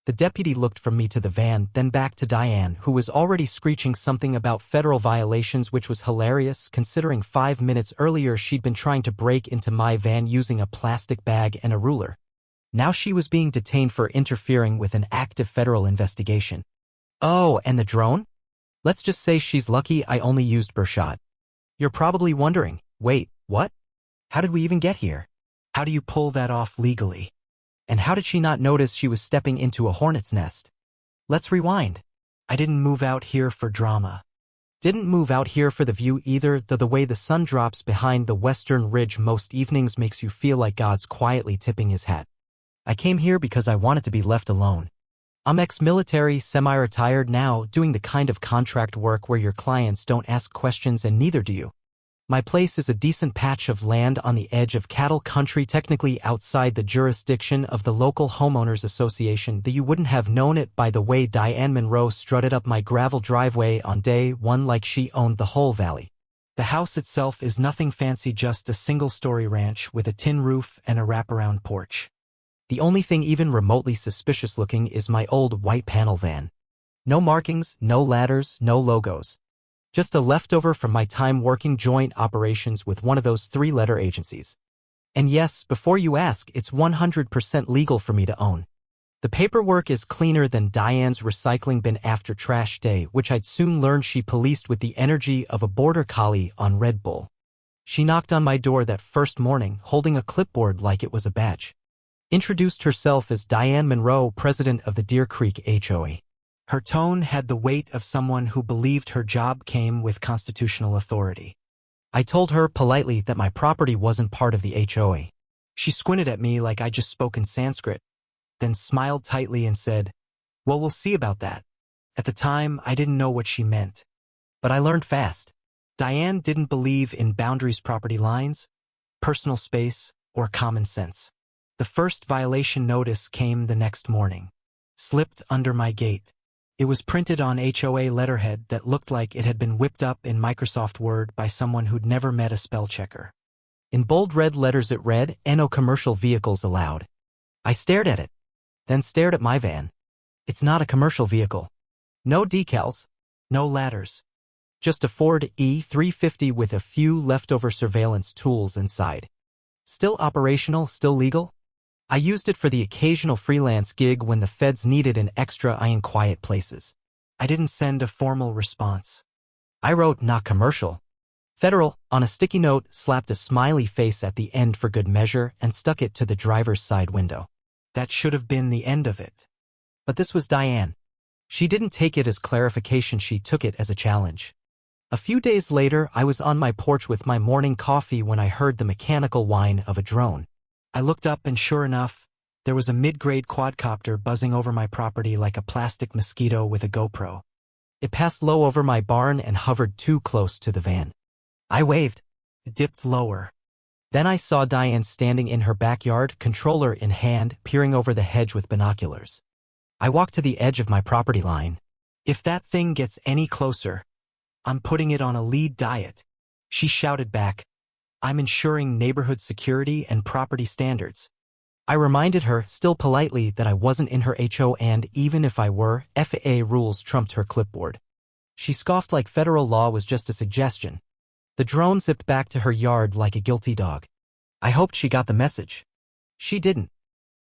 The deputy looked from me to the van, then back to Diane, who was already screeching something about federal violations, which was hilarious considering 5 minutes earlier she'd been trying to break into my van using a plastic bag and a ruler. Now she was being detained for interfering with an active federal investigation. Oh, and the drone? Let's just say she's lucky I only used birdshot. You're probably wondering, wait, what? How did we even get here? How do you pull that off legally? And how did she not notice she was stepping into a hornet's nest? Let's rewind. I didn't move out here for drama. Didn't move out here for the view either, though the way the sun drops behind the western ridge most evenings makes you feel like God's quietly tipping his hat. I came here because I wanted to be left alone. I'm ex-military, semi-retired now, doing the kind of contract work where your clients don't ask questions and neither do you. My place is a decent patch of land on the edge of cattle country, technically outside the jurisdiction of the local homeowners association, though you wouldn't have known it by the way Diane Monroe strutted up my gravel driveway on day one like she owned the whole valley. The house itself is nothing fancy, just a single-story ranch with a tin roof and a wraparound porch. The only thing even remotely suspicious looking is my old white panel van. No markings, no ladders, no logos. Just a leftover from my time working joint operations with one of those 3-letter agencies. And yes, before you ask, it's 100% legal for me to own. The paperwork is cleaner than Diane's recycling bin after trash day, which I'd soon learn she policed with the energy of a border collie on Red Bull. She knocked on my door that first morning, holding a clipboard like it was a badge. Introduced herself as Diane Monroe, president of the Deer Creek HOA. Her tone had the weight of someone who believed her job came with constitutional authority. I told her politely that my property wasn't part of the HOA. She squinted at me like I just spoke in Sanskrit, then smiled tightly and said, "Well, we'll see about that." At the time, I didn't know what she meant. But I learned fast. Diane didn't believe in boundaries, property lines, personal space, or common sense. The first violation notice came the next morning. Slipped under my gate. It was printed on HOA letterhead that looked like it had been whipped up in Microsoft Word by someone who'd never met a spell checker. In bold red letters it read, "No commercial vehicles allowed." I stared at it, then stared at my van. It's not a commercial vehicle. No decals, no ladders. Just a Ford E350 with a few leftover surveillance tools inside. Still operational, still legal? I used it for the occasional freelance gig when the feds needed an extra eye in quiet places. I didn't send a formal response. I wrote "not commercial." Federal on a sticky note, slapped a smiley face at the end for good measure, and stuck it to the driver's side window. That should have been the end of it. But this was Diane. She didn't take it as clarification, she took it as a challenge. A few days later, I was on my porch with my morning coffee when I heard the mechanical whine of a drone. I looked up and sure enough, there was a mid-grade quadcopter buzzing over my property like a plastic mosquito with a GoPro. It passed low over my barn and hovered too close to the van. I waved. It dipped lower. Then I saw Diane standing in her backyard, controller in hand, peering over the hedge with binoculars. I walked to the edge of my property line. "If that thing gets any closer, I'm putting it on a lead diet," she shouted back. "I'm ensuring neighborhood security and property standards." I reminded her, still politely, that I wasn't in her HO and even if I were, FAA rules trumped her clipboard. She scoffed like federal law was just a suggestion. The drone zipped back to her yard like a guilty dog. I hoped she got the message. She didn't.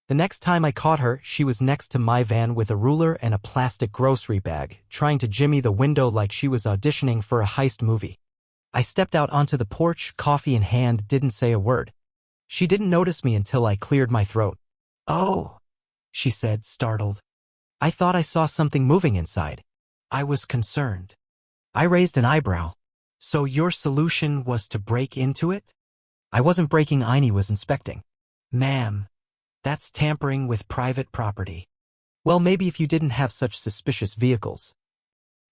The next time I caught her, she was next to my van with a ruler and a plastic grocery bag, trying to jimmy the window like she was auditioning for a heist movie. I stepped out onto the porch, coffee in hand, didn't say a word. She didn't notice me until I cleared my throat. "Oh," she said, startled. "I thought I saw something moving inside." I was concerned. I raised an eyebrow. "So your solution was to break into it?" "I wasn't breaking, I was inspecting." "Ma'am, that's tampering with private property." "Well, maybe if you didn't have such suspicious vehicles."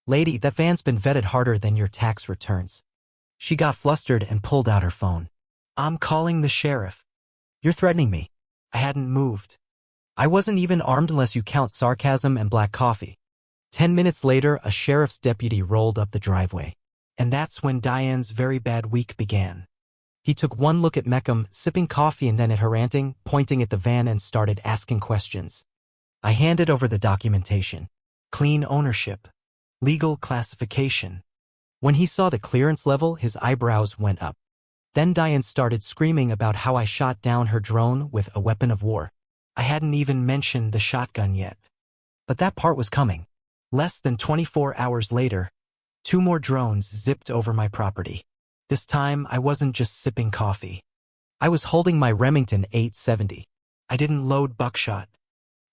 "Lady, that van's been vetted harder than your tax returns." She got flustered and pulled out her phone. "I'm calling the sheriff." "You're threatening me." I hadn't moved. I wasn't even armed unless you count sarcasm and black coffee. 10 minutes later, a sheriff's deputy rolled up the driveway. And that's when Diane's very bad week began. He took one look at Meckham, sipping coffee, and then at her ranting, pointing at the van, and started asking questions. I handed over the documentation. Clean ownership. Legal classification. When he saw the clearance level, his eyebrows went up. Then Diane started screaming about how I shot down her drone with a weapon of war. I hadn't even mentioned the shotgun yet. But that part was coming. Less than 24 hours later, 2 more drones zipped over my property. This time, I wasn't just sipping coffee. I was holding my Remington 870. I didn't load buckshot.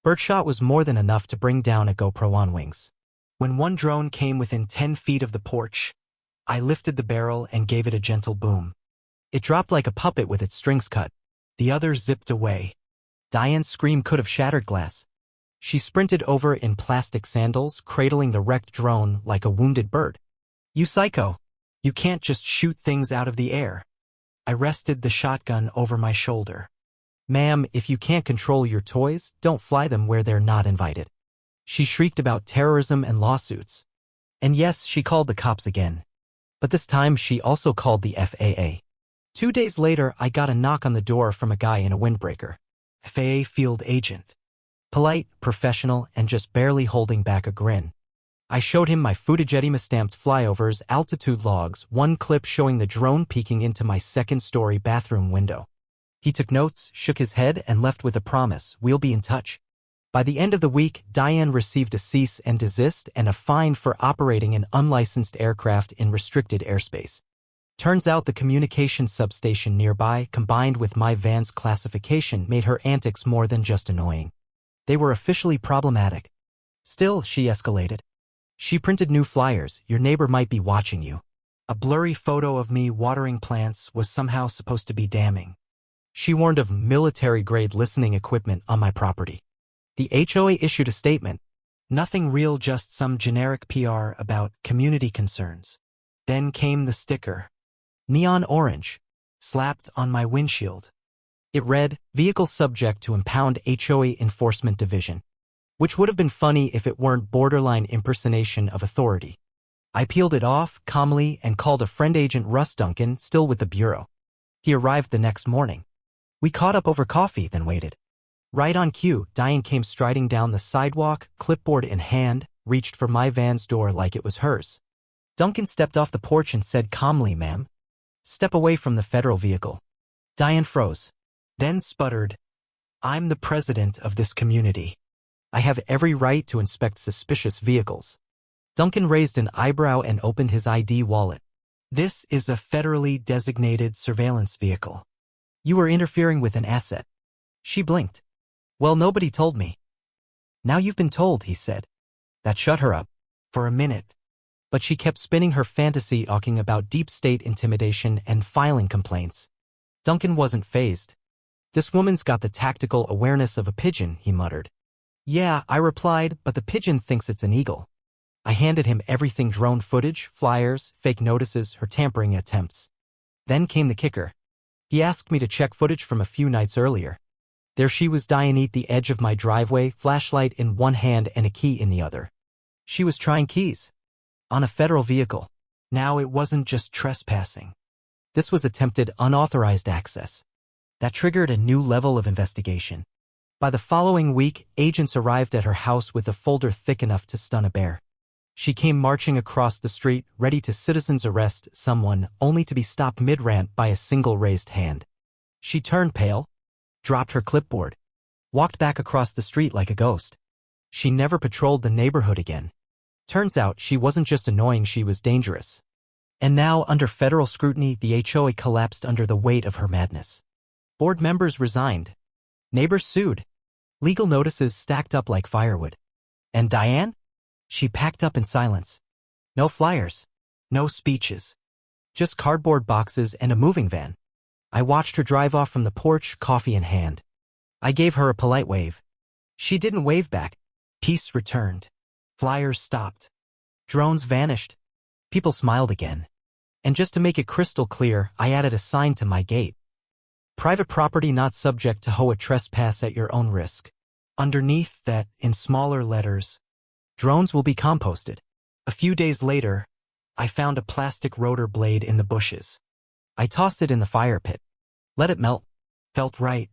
Birdshot was more than enough to bring down a GoPro on wings. When one drone came within 10 feet of the porch, I lifted the barrel and gave it a gentle boom. It dropped like a puppet with its strings cut. The other zipped away. Diane's scream could have shattered glass. She sprinted over in plastic sandals, cradling the wrecked drone like a wounded bird. "You psycho! You can't just shoot things out of the air." I rested the shotgun over my shoulder. "Ma'am, if you can't control your toys, don't fly them where they're not invited." She shrieked about terrorism and lawsuits. And yes, she called the cops again. But this time she also called the FAA. 2 days later, I got a knock on the door from a guy in a windbreaker. FAA field agent. Polite, professional, and just barely holding back a grin. I showed him my Fujitema-stamped flyovers, altitude logs, one clip showing the drone peeking into my second-story bathroom window. He took notes, shook his head, and left with a promise, "We'll be in touch." By the end of the week, Diane received a cease and desist and a fine for operating an unlicensed aircraft in restricted airspace. Turns out the communications substation nearby, combined with my van's classification, made her antics more than just annoying. They were officially problematic. Still, she escalated. She printed new flyers, "Your neighbor might be watching you." A blurry photo of me watering plants was somehow supposed to be damning. She warned of military-grade listening equipment on my property. The HOA issued a statement. Nothing real, just some generic PR about community concerns. Then came the sticker. Neon orange, slapped on my windshield. It read, "Vehicle subject to impound HOA Enforcement Division," which would have been funny if it weren't borderline impersonation of authority. I peeled it off calmly and called a friend, Agent Russ Duncan, still with the Bureau. He arrived the next morning. We caught up over coffee, then waited. Right on cue, Diane came striding down the sidewalk, clipboard in hand, reached for my van's door like it was hers. Duncan stepped off the porch and said calmly, "Ma'am, step away from the federal vehicle." Diane froze, then sputtered, "I'm the president of this community. I have every right to inspect suspicious vehicles." Duncan raised an eyebrow and opened his ID wallet. "This is a federally designated surveillance vehicle. You are interfering with an asset." She blinked. "Well, nobody told me." "Now you've been told," he said. That shut her up. For a minute. But she kept spinning her fantasy talking about deep state intimidation and filing complaints. Duncan wasn't fazed. "This woman's got the tactical awareness of a pigeon," he muttered. "Yeah," I replied, "but the pigeon thinks it's an eagle." I handed him everything: drone footage, flyers, fake notices, her tampering attempts. Then came the kicker. He asked me to check footage from a few nights earlier. There she was, Diane, at the edge of my driveway, flashlight in one hand and a key in the other. She was trying keys. On a federal vehicle. Now it wasn't just trespassing. This was attempted unauthorized access. That triggered a new level of investigation. By the following week, agents arrived at her house with a folder thick enough to stun a bear. She came marching across the street, ready to citizens arrest someone, only to be stopped mid-rant by a single raised hand. She turned pale, dropped her clipboard, walked back across the street like a ghost. She never patrolled the neighborhood again. Turns out she wasn't just annoying, she was dangerous. And now, under federal scrutiny, the HOA collapsed under the weight of her madness. Board members resigned. Neighbors sued. Legal notices stacked up like firewood. And Diane? She packed up in silence. No flyers. No speeches. Just cardboard boxes and a moving van. I watched her drive off from the porch, coffee in hand. I gave her a polite wave. She didn't wave back. Peace returned. Flyers stopped. Drones vanished. People smiled again. And just to make it crystal clear, I added a sign to my gate. Private property not subject to HOA trespass at your own risk. Underneath that, in smaller letters, drones will be composted. A few days later, I found a plastic rotor blade in the bushes. I tossed it in the fire pit. Let it melt. Felt right.